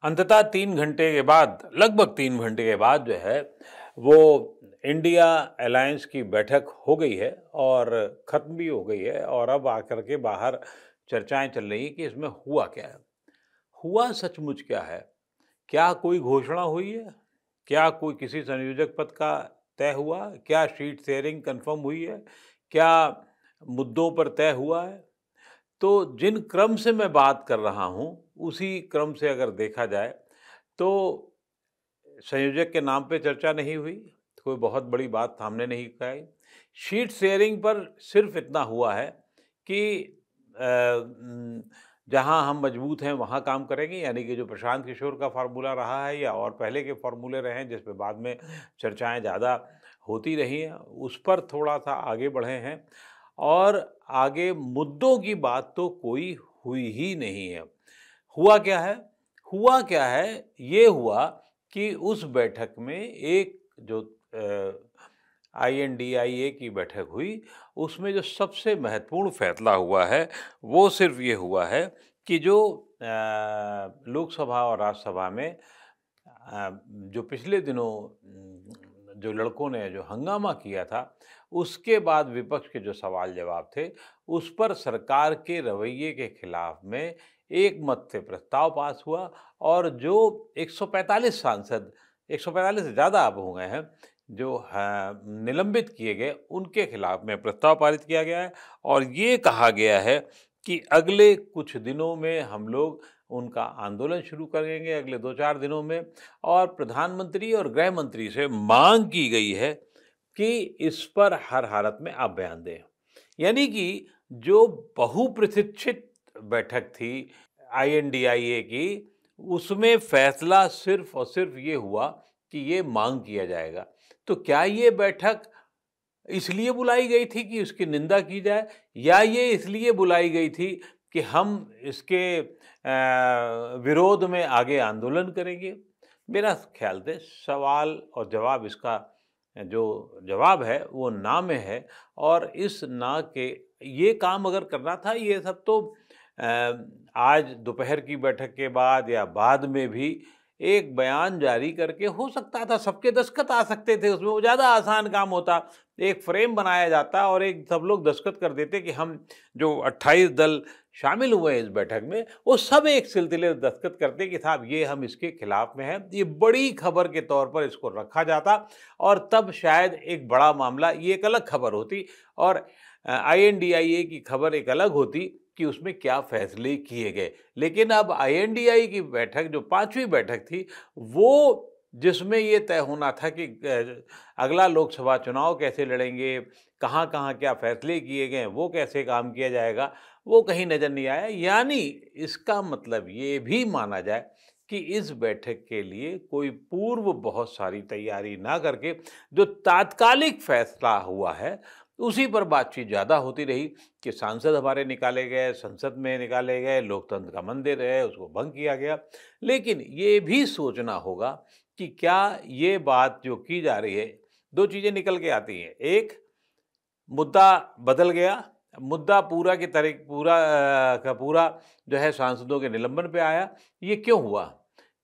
अंततः 3 घंटे के बाद, लगभग 3 घंटे के बाद जो है, वो इंडिया अलायंस की बैठक हो गई है और ख़त्म भी हो गई है और अब आकर के बाहर चर्चाएँ चल रही हैं कि इसमें हुआ क्या है? हुआ सचमुच क्या है? क्या कोई घोषणा हुई है? क्या कोई किसी संयोजक पद का तय हुआ? क्या सीट शेयरिंग कन्फर्म हुई है? क्या मुद्दों पर तय हुआ है? तो जिन क्रम से मैं बात कर रहा हूँ, उसी क्रम से अगर देखा जाए, तो संयोजक के नाम पे चर्चा नहीं हुई, कोई बहुत बड़ी बात सामने नहीं आई। शीट शेयरिंग पर सिर्फ इतना हुआ है कि जहाँ हम मजबूत हैं वहाँ काम करेंगे, यानी कि जो प्रशांत किशोर का फ़ॉर्मूला रहा है या और पहले के फ़ॉर्मूले रहे हैं जिस पे बाद में चर्चाएँ ज़्यादा होती रही हैं, उस पर थोड़ा-सा आगे बढ़े हैं और आगे मुद्दों की बात तो कोई हुई ही नहीं है। हुआ क्या है? हुआ क्या है? ये हुआ कि उस बैठक में एक जो INDIA की बैठक हुई, उसमें जो सबसे महत्वपूर्ण फैसला हुआ है, वो सिर्फ़ ये हुआ है कि जो लोकसभा और राज्यसभा में जो पिछले दिनों जो लड़कों ने जो हंगामा किया था, उसके बाद विपक्ष के जो सवाल-जवाब थे, उस पर सरकार के रवैये के खिलाफ में एकमत से प्रस्ताव पास हुआ और जो 145 सांसद, 145 से ज़्यादा अब हो गए हैं, जो निलंबित किए गए, उनके खिलाफ में प्रस्ताव पारित किया गया है और ये कहा गया है कि अगले कुछ दिनों में हम लोग उनका आंदोलन शुरू करेंगे, अगले 2-4 दिनों में, और प्रधानमंत्री और गृह मंत्री से मांग की गई है कि इस पर हर हालत में आप बयान दें। यानी कि जो बहुप्रतीक्षित बैठक थी INDIA की, उसमें फैसला सिर्फ और सिर्फ ये हुआ कि ये मांग किया जाएगा। तो क्या ये बैठक इसलिए बुलाई गई थी कि उसकी निंदा की जाए, या ये इसलिए बुलाई गई थी कि हम इसके विरोध में आगे आंदोलन करेंगे? मेरा ख्याल से सवाल और जवाब, इसका जो जवाब है वो ना में है। और इस ना के ये काम अगर करना था, ये सब तो आज दोपहर की बैठक के बाद या बाद में भी एक बयान जारी करके हो सकता था, सबके दस्तखत आ सकते थे उसमें, वो ज़्यादा आसान काम होता। एक फ्रेम बनाया जाता और एक सब लोग दस्तखत कर देते कि हम जो 28 दल शामिल हुए हैं इस बैठक में, वो सब एक सिलसिले दस्तखत करते कि साहब ये हम इसके खिलाफ में हैं। ये बड़ी खबर के तौर पर इसको रखा जाता और तब शायद एक बड़ा मामला, ये एक अलग खबर होती और INDIA की खबर एक अलग होती कि उसमें क्या फैसले किए गए। लेकिन अब INDIA की बैठक, जो 5वीं बैठक थी, वो जिसमें ये तय होना था कि अगला लोकसभा चुनाव कैसे लड़ेंगे, कहाँ-कहाँ क्या फैसले किए गए हैं, वो कैसे काम किया जाएगा, वो कहीं नज़र नहीं आया। यानी इसका मतलब ये भी माना जाए कि इस बैठक के लिए कोई पूर्व बहुत सारी तैयारी ना करके जो तात्कालिक फैसला हुआ है, उसी पर बातचीत ज़्यादा होती रही कि सांसद हमारे निकाले गए, संसद में निकाले गए, लोकतंत्र का मंदिर है, उसको भंग किया गया। लेकिन ये भी सोचना होगा कि क्या ये बात जो की जा रही है, 2 चीज़ें निकल के आती हैं। एक, मुद्दा बदल गया, मुद्दा पूरा की तरह पूरा का पूरा जो है सांसदों के निलंबन पे आया। ये क्यों हुआ?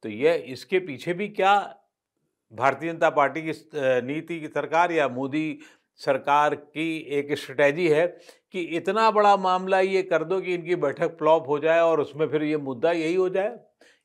तो ये इसके पीछे भी क्या भारतीय जनता पार्टी की नीति की सरकार या मोदी सरकार की एक स्ट्रैटेजी है कि इतना बड़ा मामला ये कर दो कि इनकी बैठक फ्लॉप हो जाए और उसमें फिर ये मुद्दा यही हो जाए?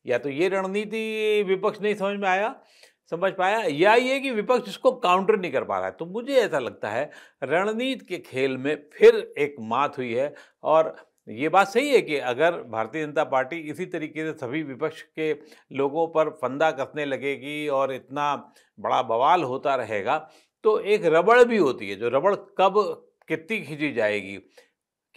या तो ये रणनीति विपक्ष नहीं समझ पाया, या ये कि विपक्ष इसको काउंटर नहीं कर पा रहा है। तो मुझे ऐसा लगता है रणनीति के खेल में फिर एक मात हुई है। और ये बात सही है कि अगर भारतीय जनता पार्टी इसी तरीके से सभी विपक्ष के लोगों पर फंदा कसने लगेगी और इतना बड़ा बवाल होता रहेगा, तो एक रबड़ भी होती है, जो रबड़ कब कितनी खींची जाएगी,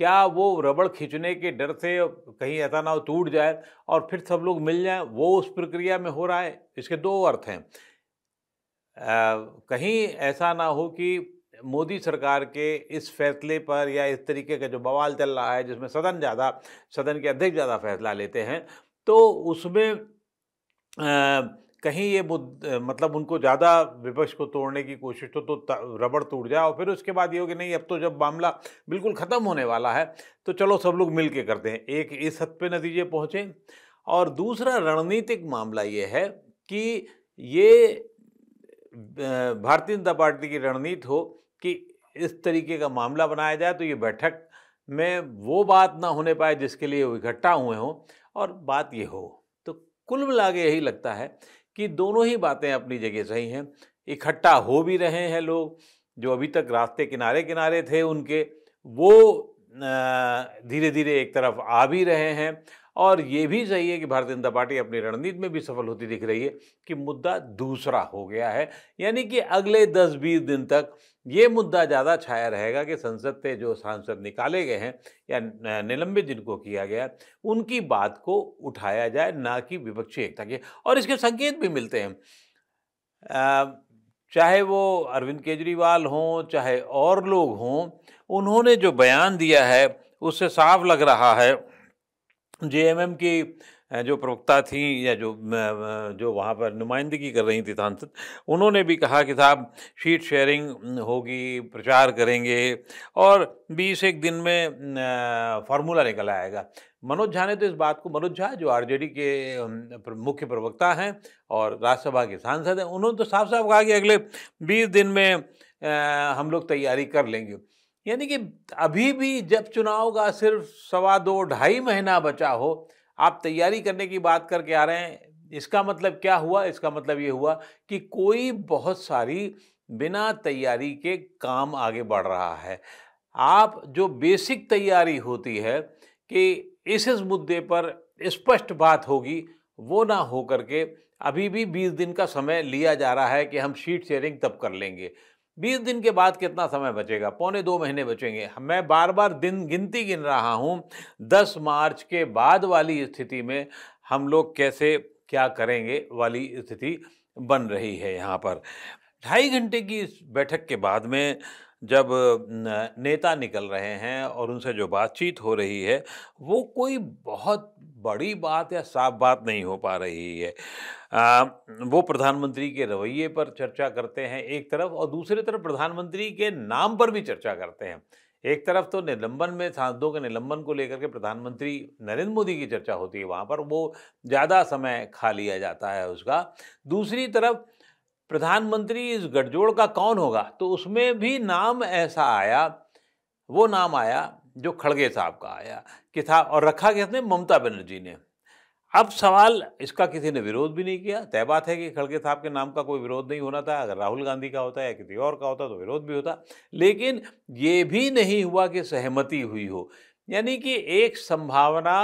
क्या वो रबड़ खींचने के डर से कहीं ऐसा ना हो टूट जाए और फिर सब लोग मिल जाएं, वो उस प्रक्रिया में हो रहा है। इसके 2 अर्थ हैं। कहीं ऐसा ना हो कि मोदी सरकार के इस फैसले पर या इस तरीके का जो बवाल चल रहा है, जिसमें सदन के अध्यक्ष ज़्यादा फैसला लेते हैं, तो उसमें कहीं ये मतलब उनको ज़्यादा विपक्ष को तोड़ने की कोशिश तो रबड़ टूट जाए और फिर उसके बाद ये हो कि नहीं, अब तो जब मामला बिल्कुल ख़त्म होने वाला है, तो चलो सब लोग मिल के करते हैं। एक इस हद पे नतीजे पहुँचे। और दूसरा रणनीतिक मामला ये है कि ये भारतीय जनता पार्टी की रणनीति हो कि इस तरीके का मामला बनाया जाए तो ये बैठक में वो बात ना होने पाए जिसके लिए वो इकट्ठा हुए हों और बात ये हो। तो कुल मिला के यही लगता है कि दोनों ही बातें अपनी जगह सही हैं। इकट्ठा हो भी रहे हैं लोग, जो अभी तक रास्ते किनारे-किनारे थे उनके, वो धीरे-धीरे एक तरफ आ भी रहे हैं और ये भी सही है कि भारतीय जनता पार्टी अपनी रणनीति में भी सफल होती दिख रही है कि मुद्दा दूसरा हो गया है। यानी कि अगले 10-20 दिन तक ये मुद्दा ज़्यादा छाया रहेगा कि संसद से जो सांसद निकाले गए हैं या निलंबित जिनको किया गया, उनकी बात को उठाया जाए, ना कि विपक्षी एकता की। और इसके संकेत भी मिलते हैं। चाहे वो अरविंद केजरीवाल हों, चाहे और लोग हों, उन्होंने जो बयान दिया है, उससे साफ लग रहा है जेएमएम की जो प्रवक्ता थी या जो वहाँ पर नुमाइंदगी कर रही थी सांसद, उन्होंने भी कहा कि साहब शीट शेयरिंग होगी, प्रचार करेंगे और 20-1 दिन में फार्मूला निकल आएगा। मनोज झा ने तो इस बात को, मनोज झा जो आरजेडी के मुख्य प्रवक्ता हैं और राज्यसभा के सांसद हैं, उन्होंने तो साफ-साफ कहा कि अगले 20 दिन में हम लोग तैयारी कर लेंगे। यानी कि अभी भी जब चुनाव का सिर्फ 2.25 महीना बचा हो, आप तैयारी करने की बात करके आ रहे हैं। इसका मतलब क्या हुआ? इसका मतलब ये हुआ कि कोई बहुत सारी बिना तैयारी के काम आगे बढ़ रहा है। आप जो बेसिक तैयारी होती है कि इस मुद्दे पर स्पष्ट बात होगी, वो ना हो करके अभी भी 20 दिन का समय लिया जा रहा है कि हम शीट शेयरिंग तब कर लेंगे। 20 दिन के बाद कितना समय बचेगा? पौने 2 महीने बचेंगे। मैं बार-बार दिन गिनती गिन रहा हूँ, 10 मार्च के बाद वाली स्थिति में हम लोग कैसे क्या करेंगे वाली स्थिति बन रही है यहाँ पर। 2.5 घंटे की इस बैठक के बाद में जब नेता निकल रहे हैं और उनसे जो बातचीत हो रही है, वो कोई बहुत बड़ी बात या साफ बात नहीं हो पा रही है। वो प्रधानमंत्री के रवैये पर चर्चा करते हैं एक तरफ और दूसरी तरफ प्रधानमंत्री के नाम पर भी चर्चा करते हैं। एक तरफ तो निलंबन में, सांसदों के निलंबन को लेकर के प्रधानमंत्री नरेंद्र मोदी की चर्चा होती है, वहाँ पर वो ज़्यादा समय खा लिया जाता है उसका। दूसरी तरफ प्रधानमंत्री इस गठजोड़ का कौन होगा? तो उसमें भी नाम ऐसा आया, वो नाम आया जो खड़गे साहब का आया कि था और रखा किसने? ममता बनर्जी ने। अब सवाल इसका किसी ने विरोध भी नहीं किया। तय बात है कि खड़गे साहब के नाम का कोई विरोध नहीं होना था। अगर राहुल गांधी का होता या किसी और का होता तो विरोध भी होता। लेकिन ये भी नहीं हुआ कि सहमति हुई हो। यानी कि एक संभावना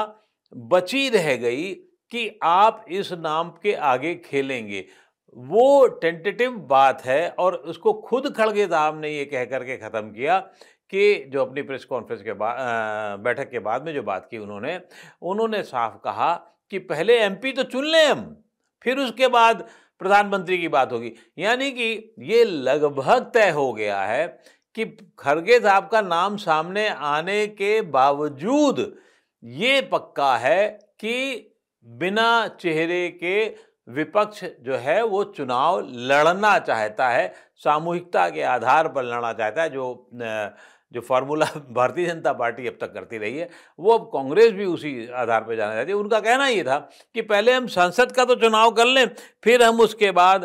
बची रह गई कि आप इस नाम के आगे खेलेंगे। वो टेंटेटिव बात है और उसको खुद खड़गे साहब ने ये कह कर के ख़त्म किया कि जो अपनी प्रेस कॉन्फ्रेंस के बाद बैठक के बाद में जो बात की उन्होंने साफ कहा कि पहले एमपी तो चुन लें हम, फिर उसके बाद प्रधानमंत्री की बात होगी। यानी कि ये लगभग तय हो गया है कि खड़गे साहब का नाम सामने आने के बावजूद ये पक्का है कि बिना चेहरे के विपक्ष जो है वो चुनाव लड़ना चाहता है, सामूहिकता के आधार पर लड़ना चाहता है। जो फार्मूला भारतीय जनता पार्टी अब तक करती रही है, वो अब कांग्रेस भी उसी आधार पर जाना चाहती है। उनका कहना ये था कि पहले हम संसद का तो चुनाव कर लें, फिर हम उसके बाद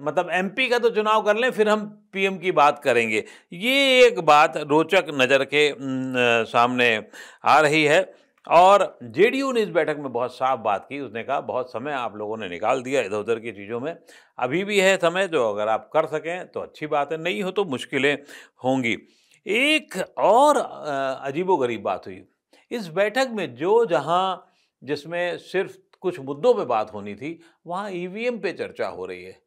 मतलब एमपी का तो चुनाव कर लें, फिर हम पीएम की बात करेंगे। ये एक बात रोचक नज़र के सामने आ रही है और जेडीयू ने इस बैठक में बहुत साफ बात की। उसने कहा बहुत समय आप लोगों ने निकाल दिया इधर-उधर की चीज़ों में, अभी भी है समय, जो अगर आप कर सकें तो अच्छी बात है, नहीं हो तो मुश्किलें होंगी। एक और अजीबोगरीब बात हुई इस बैठक में, जिसमें सिर्फ कुछ मुद्दों पे बात होनी थी, वहाँ ईवीएम पे चर्चा हो रही है।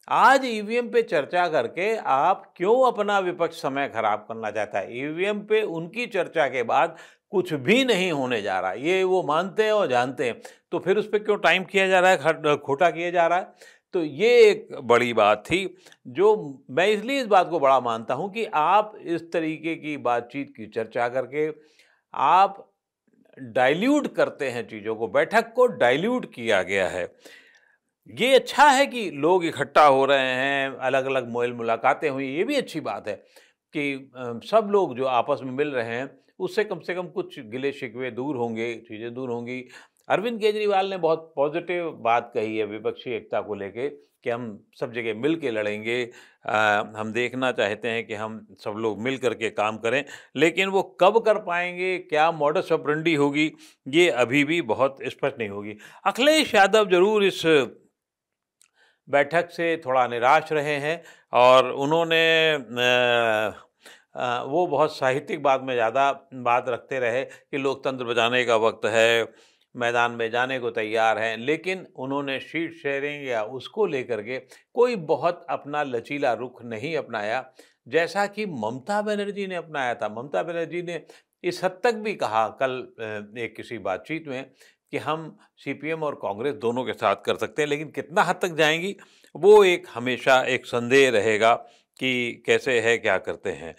आज ईवीएम पे चर्चा करके आप क्यों अपना विपक्ष समय खराब करना चाहता है? ईवीएम पे उनकी चर्चा के बाद कुछ भी नहीं होने जा रहा, ये वो मानते हैं और जानते हैं, तो फिर उस पे क्यों टाइम किया जा रहा है, खोटा किया जा रहा है? तो ये एक बड़ी बात थी, जो मैं इसलिए इस बात को बड़ा मानता हूँ कि आप इस तरीके की बातचीत की चर्चा करके आप डाइल्यूट करते हैं चीज़ों को, बैठक को डाइल्यूट किया गया है। ये अच्छा है कि लोग इकट्ठा हो रहे हैं, अलग-अलग मोल मुलाकातें हुई, ये भी अच्छी बात है कि सब लोग जो आपस में मिल रहे हैं, उससे कम से कम कुछ गिले-शिकवे दूर होंगे, चीज़ें दूर होंगी अरविंद केजरीवाल ने बहुत पॉजिटिव बात कही है विपक्षी एकता को लेके कि हम सब जगह मिल के लड़ेंगे। हम देखना चाहते हैं कि हम सब लोग मिल करके काम करें, लेकिन वो कब कर पाएंगे, क्या मॉडस ऑपरेंडी होगी, ये अभी भी बहुत स्पष्ट नहीं होगी। अखिलेश यादव जरूर इस बैठक से थोड़ा निराश रहे हैं और उन्होंने वो बहुत साहित्यिक बात में ज़्यादा बात रखते रहे कि लोकतंत्र बचाने का वक्त है, मैदान में जाने को तैयार हैं, लेकिन उन्होंने सीट शेयरिंग या उसको लेकर के कोई बहुत अपना लचीला रुख नहीं अपनाया, जैसा कि ममता बनर्जी ने अपनाया था। ममता बनर्जी ने इस हद तक भी कहा कल एक किसी बातचीत में कि हम सीपीएम और कांग्रेस दोनों के साथ कर सकते हैं, लेकिन कितना हद तक जाएंगी वो एक हमेशा एक संदेह रहेगा कि कैसे है, क्या करते हैं।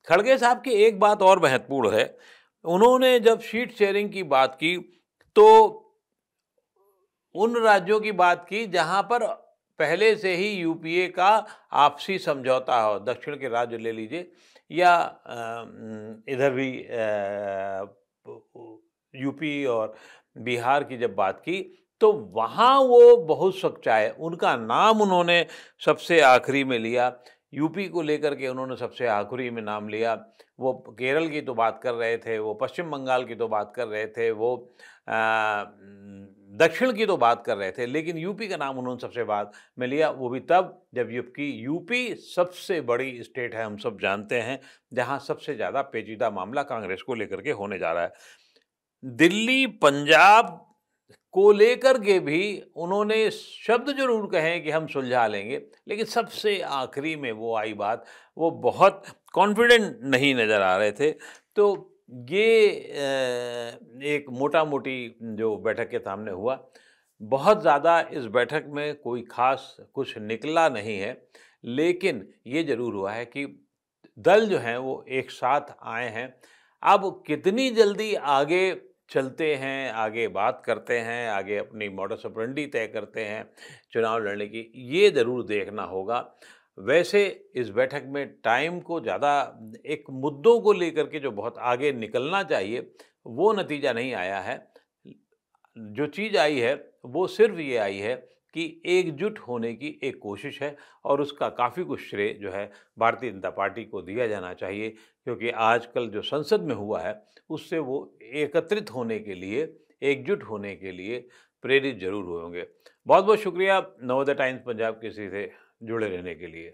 खड़गे साहब की एक बात और महत्वपूर्ण है, उन्होंने जब सीट शेयरिंग की बात की तो उन राज्यों की बात की जहां पर पहले से ही यूपीए का आपसी समझौता हो। दक्षिण के राज्य ले लीजिए या इधर भी यूपी और बिहार की जब बात की तो वहाँ वो बहुत सच्चाए, उनका नाम उन्होंने सबसे आखिरी में लिया। यूपी को लेकर के उन्होंने सबसे आखिरी में नाम लिया। वो केरल की तो बात कर रहे थे, वो पश्चिम बंगाल की तो बात कर रहे थे, वो दक्षिण की तो बात कर रहे थे, लेकिन यूपी का नाम उन्होंने सबसे बाद में लिया। वो भी तब जब यूपी सबसे बड़ी स्टेट है, हम सब जानते हैं, जहां सबसे ज़्यादा पेचीदा मामला कांग्रेस को लेकर के होने जा रहा है। दिल्ली, पंजाब को लेकर के भी उन्होंने शब्द जरूर कहे कि हम सुलझा लेंगे, लेकिन सबसे आखिरी में वो आई बात, वो बहुत कॉन्फिडेंट नहीं नज़र आ रहे थे। तो ये एक मोटा-मोटी जो बैठक के सामने हुआ, बहुत ज़्यादा इस बैठक में कोई ख़ास कुछ निकला नहीं है, लेकिन ये ज़रूर हुआ है कि दल जो हैं वो एक साथ आए हैं। अब कितनी जल्दी आगे चलते हैं, आगे बात करते हैं, आगे अपनी मॉडस ऑपरेंडी तय करते हैं चुनाव लड़ने की, ये ज़रूर देखना होगा। वैसे इस बैठक में टाइम को ज़्यादा एक मुद्दों को लेकर के जो बहुत आगे निकलना चाहिए, वो नतीजा नहीं आया है। जो चीज़ आई है, वो सिर्फ़ ये आई है कि एकजुट होने की एक कोशिश है और उसका काफ़ी कुछ श्रेय जो है भारतीय जनता पार्टी को दिया जाना चाहिए, क्योंकि आजकल जो संसद में हुआ है, उससे वो एकत्रित होने के लिए, एकजुट होने के लिए प्रेरित ज़रूर हुए होंगे। बहुत-बहुत शुक्रिया नवोदय टाइम्स पंजाब केसरी से जुड़े रहने के लिए।